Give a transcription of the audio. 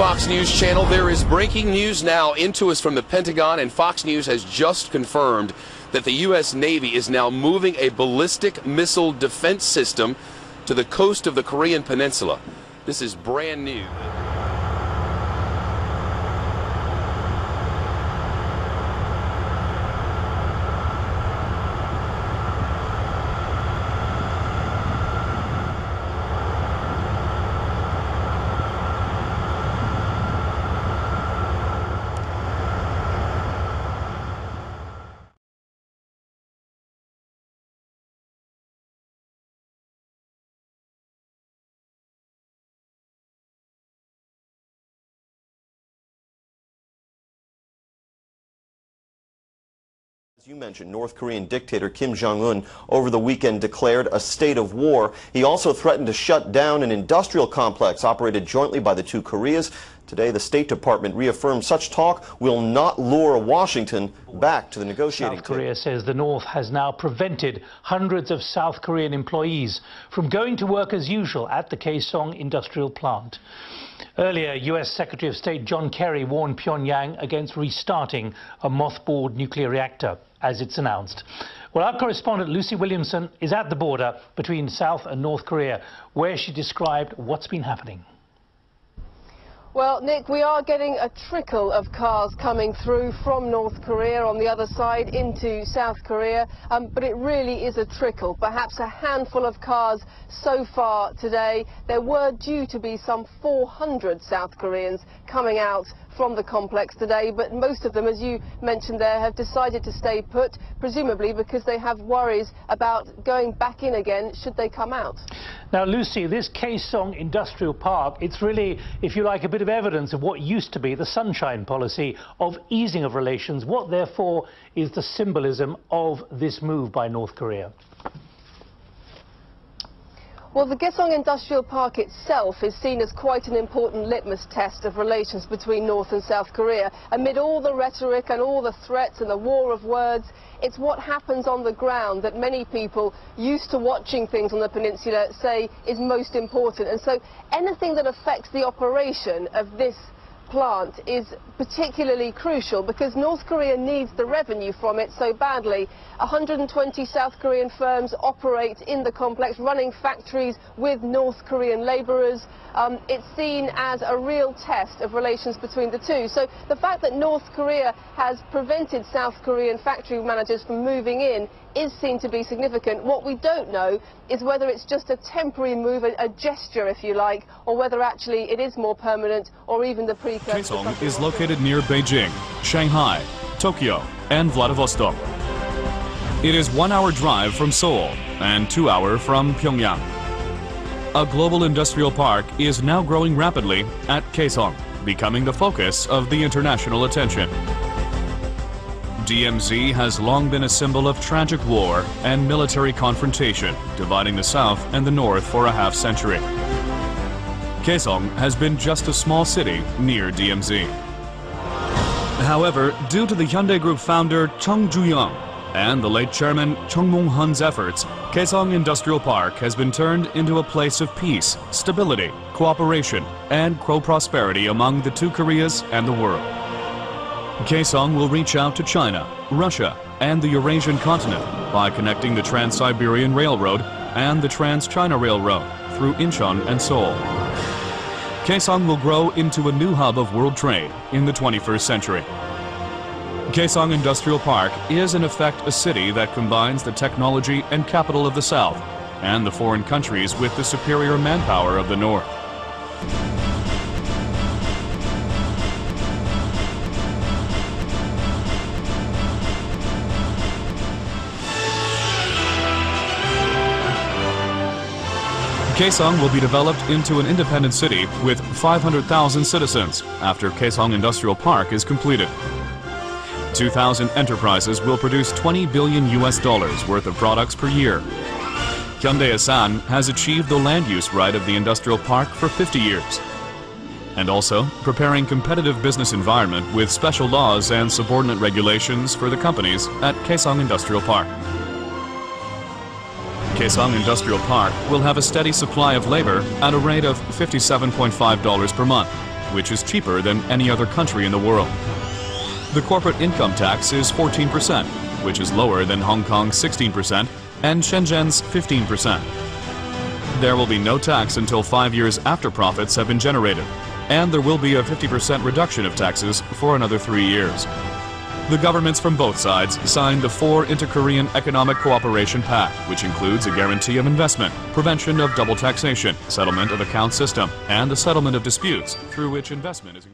Fox News Channel. There is breaking news now into us from the Pentagon, and Fox News has just confirmed that the U.S. Navy is now moving a ballistic missile defense system to the coast of the Korean Peninsula. This is brand new. As you mentioned, North Korean dictator Kim Jong-un over the weekend declared a state of war. He also threatened to shut down an industrial complex operated jointly by the two Koreas. Today, the State Department reaffirmed such talk will not lure Washington back to the negotiating table. South Korea says the North has now prevented hundreds of South Korean employees from going to work as usual at the Kaesong industrial plant. Earlier, U.S. Secretary of State John Kerry warned Pyongyang against restarting a mothballed nuclear reactor, as it's announced. Well, our correspondent Lucy Williamson is at the border between South and North Korea, where she described what's been happening. Well, Nick, we are getting a trickle of cars coming through from North Korea on the other side into South Korea, but it really is a trickle, perhaps a handful of cars so far today. There were due to be some 400 South Koreans coming out from the complex today, but most of them, as you mentioned there, have decided to stay put, presumably because they have worries about going back in again should they come out. Now, Lucy, this Kaesong Industrial Park, it's really, if you like, a bit of evidence of what used to be the Sunshine Policy of easing of relations. What, therefore, is the symbolism of this move by North Korea? Well, the Kaesong Industrial Park itself is seen as quite an important litmus test of relations between North and South Korea. Amid all the rhetoric and all the threats and the war of words, it's what happens on the ground that many people used to watching things on the peninsula say is most important. And so anything that affects the operation of this plant is particularly crucial because North Korea needs the revenue from it so badly. 120 South Korean firms operate in the complex, running factories with North Korean laborers. It's seen as a real test of relations between the two. So the fact that North Korea has prevented South Korean factory managers from moving in is seen to be significant. What we don't know is whether it's just a temporary move, a gesture, if you like, or whether actually it is more permanent or even the precursor. Kaesong is located near Beijing, Shanghai, Tokyo, and Vladivostok. It is 1 hour drive from Seoul and 2 hour from Pyongyang. A global industrial park is now growing rapidly at Kaesong, becoming the focus of the international attention. DMZ has long been a symbol of tragic war and military confrontation, dividing the South and the North for a half-century. Kaesong has been just a small city near DMZ. However, due to the Hyundai Group founder Chung Ju-young and the late chairman Chung Mong-hun's efforts, Kaesong Industrial Park has been turned into a place of peace, stability, cooperation, and prosperity among the two Koreas and the world. Kaesong will reach out to China, Russia, and the Eurasian continent by connecting the Trans-Siberian Railroad and the Trans-China Railroad through Incheon and Seoul. Kaesong will grow into a new hub of world trade in the 21st century. Kaesong Industrial Park is in effect a city that combines the technology and capital of the South and the foreign countries with the superior manpower of the North. Kaesong will be developed into an independent city with 500,000 citizens after Kaesong Industrial Park is completed. 2,000 enterprises will produce $20 billion worth of products per year. Hyundai Asan has achieved the land use right of the industrial park for 50 years. And also preparing competitive business environment with special laws and subordinate regulations for the companies at Kaesong Industrial Park. Kaesong Industrial Park will have a steady supply of labor at a rate of $57.5 per month which is cheaper than any other country in the world. The corporate income tax is 14%, which is lower than Hong Kong's 16% and Shenzhen's 15%. There will be no tax until 5 years after profits have been generated, and there will be a 50% reduction of taxes for another 3 years. The governments from both sides signed the 4 Inter-Korean Economic Cooperation Pact, which includes a guarantee of investment, prevention of double taxation, settlement of account system, and the settlement of disputes through which investment is